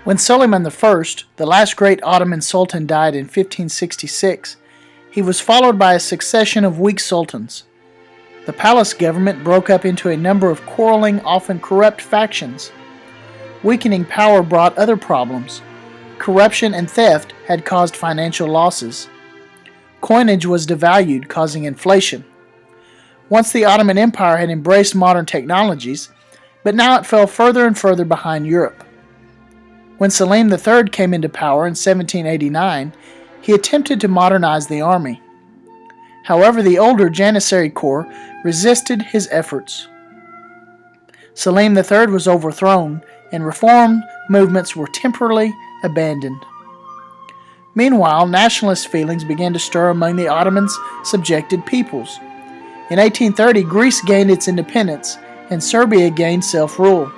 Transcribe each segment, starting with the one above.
When Suleiman I, the last great Ottoman sultan, died in 1566, he was followed by a succession of weak sultans. The palace government broke up into a number of quarreling, often corrupt factions. Weakening power brought other problems. Corruption and theft had caused financial losses. Coinage was devalued, causing inflation. Once the Ottoman Empire had embraced modern technologies, but now it fell further and further behind Europe. When Selim III came into power in 1789, he attempted to modernize the army. However, the older Janissary Corps resisted his efforts. Selim III was overthrown, and reform movements were temporarily abandoned. Meanwhile, nationalist feelings began to stir among the Ottomans' subjected peoples. In 1830, Greece gained its independence, and Serbia gained self-rule.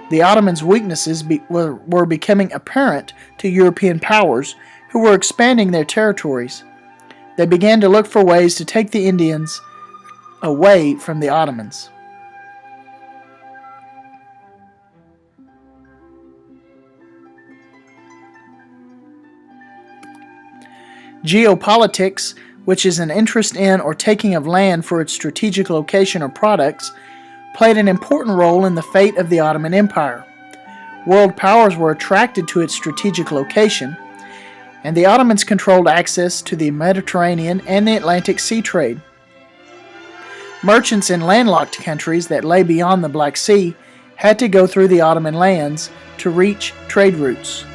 The Ottomans' weaknesses were becoming apparent to European powers who were expanding their territories. They began to look for ways to take the Indians away from the Ottomans. Geopolitics, which is an interest in or taking of land for its strategic location or products, played an important role in the fate of the Ottoman Empire. World powers were attracted to its strategic location, and the Ottomans controlled access to the Mediterranean and the Atlantic Sea trade. Merchants in landlocked countries that lay beyond the Black Sea had to go through the Ottoman lands to reach trade routes.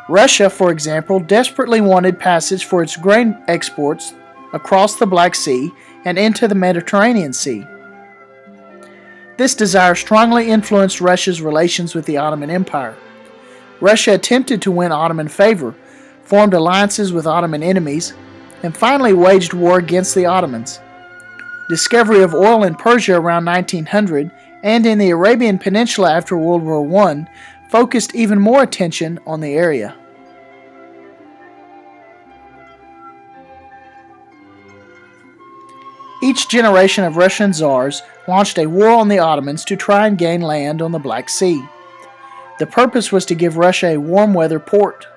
Russia, for example, desperately wanted passage for its grain exports across the Black Sea and into the Mediterranean Sea. This desire strongly influenced Russia's relations with the Ottoman Empire. Russia attempted to win Ottoman favor, formed alliances with Ottoman enemies, and finally waged war against the Ottomans. Discovery of oil in Persia around 1900 and in the Arabian Peninsula after World War I focused even more attention on the area. Each generation of Russian czars launched a war on the Ottomans to try and gain land on the Black Sea. The purpose was to give Russia a warm-weather port.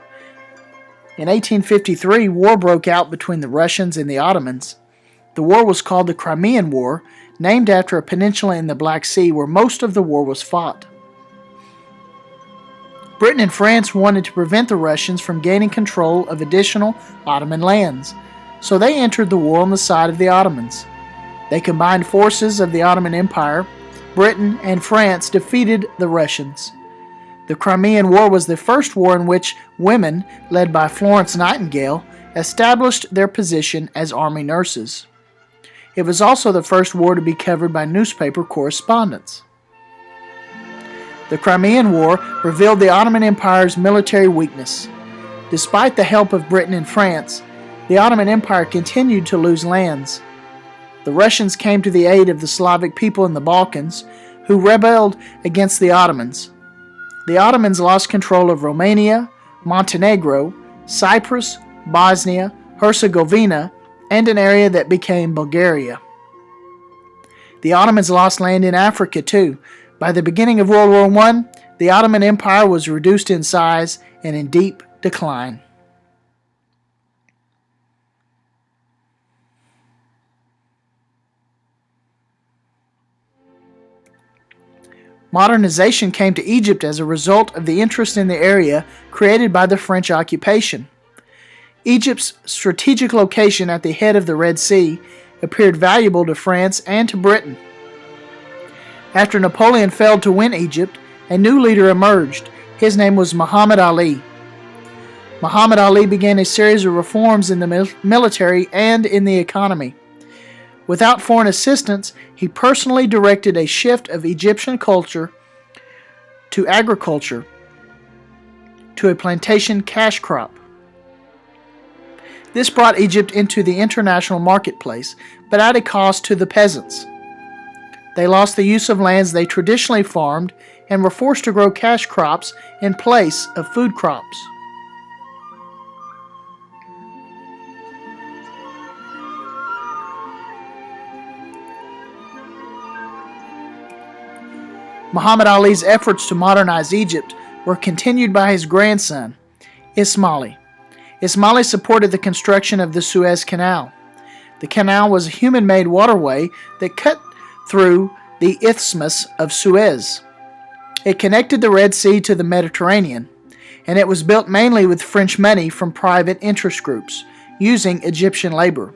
In 1853, war broke out between the Russians and the Ottomans. The war was called the Crimean War, named after a peninsula in the Black Sea where most of the war was fought. Britain and France wanted to prevent the Russians from gaining control of additional Ottoman lands, so they entered the war on the side of the Ottomans. They combined forces of the Ottoman Empire. Britain and France defeated the Russians. The Crimean War was the first war in which women, led by Florence Nightingale, established their position as army nurses. It was also the first war to be covered by newspaper correspondents. The Crimean War revealed the Ottoman Empire's military weakness. Despite the help of Britain and France, the Ottoman Empire continued to lose lands. The Russians came to the aid of the Slavic people in the Balkans, who rebelled against the Ottomans. The Ottomans lost control of Romania, Montenegro, Cyprus, Bosnia, Herzegovina, and an area that became Bulgaria. The Ottomans lost land in Africa too. By the beginning of World War I, the Ottoman Empire was reduced in size and in deep decline. Modernization came to Egypt as a result of the interest in the area created by the French occupation. Egypt's strategic location at the head of the Red Sea appeared valuable to France and to Britain. After Napoleon failed to win Egypt, a new leader emerged. His name was Muhammad Ali. Muhammad Ali began a series of reforms in the military and in the economy. Without foreign assistance, he personally directed a shift of Egyptian culture to agriculture, to a plantation cash crop. This brought Egypt into the international marketplace, but at a cost to the peasants. They lost the use of lands they traditionally farmed and were forced to grow cash crops in place of food crops. Muhammad Ali's efforts to modernize Egypt were continued by his grandson, Ismaili. Ismaili supported the construction of the Suez Canal. The canal was a human-made waterway that cut through the Isthmus of Suez. It connected the Red Sea to the Mediterranean, and it was built mainly with French money from private interest groups, using Egyptian labor.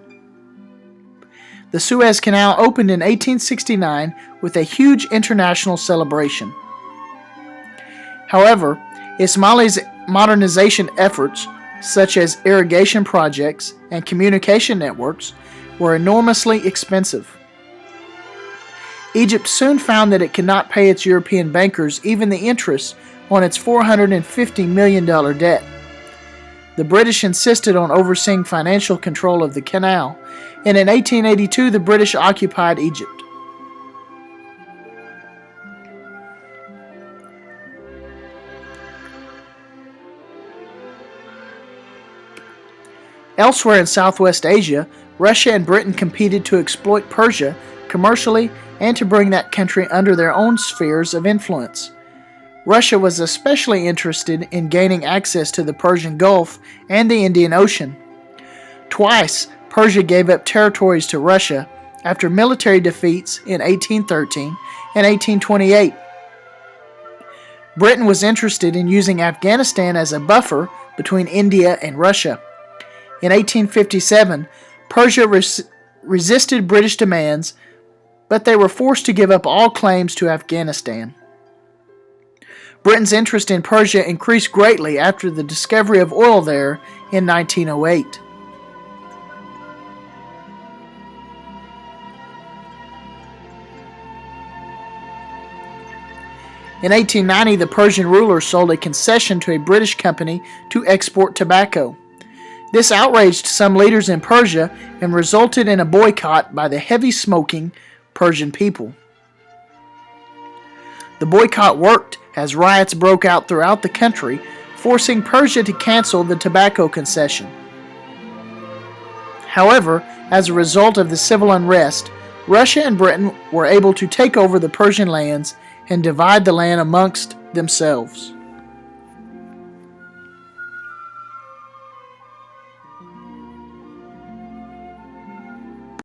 The Suez Canal opened in 1869 with a huge international celebration. However, Ismaili's modernization efforts, such as irrigation projects and communication networks, were enormously expensive. Egypt soon found that it could not pay its European bankers even the interest on its $450 million debt. The British insisted on overseeing financial control of the canal, and in 1882 the British occupied Egypt. Elsewhere in Southwest Asia, Russia and Britain competed to exploit Persia commercially and to bring that country under their own spheres of influence. Russia was especially interested in gaining access to the Persian Gulf and the Indian Ocean. Twice, Persia gave up territories to Russia after military defeats in 1813 and 1828. Britain was interested in using Afghanistan as a buffer between India and Russia. In 1857, Persia resisted British demands, but they were forced to give up all claims to Afghanistan. Britain's interest in Persia increased greatly after the discovery of oil there in 1908. In 1890, the Persian ruler sold a concession to a British company to export tobacco. This outraged some leaders in Persia and resulted in a boycott by the heavy-smoking Persian people. The boycott worked as riots broke out throughout the country, forcing Persia to cancel the tobacco concession. However, as a result of the civil unrest, Russia and Britain were able to take over the Persian lands and divide the land amongst themselves.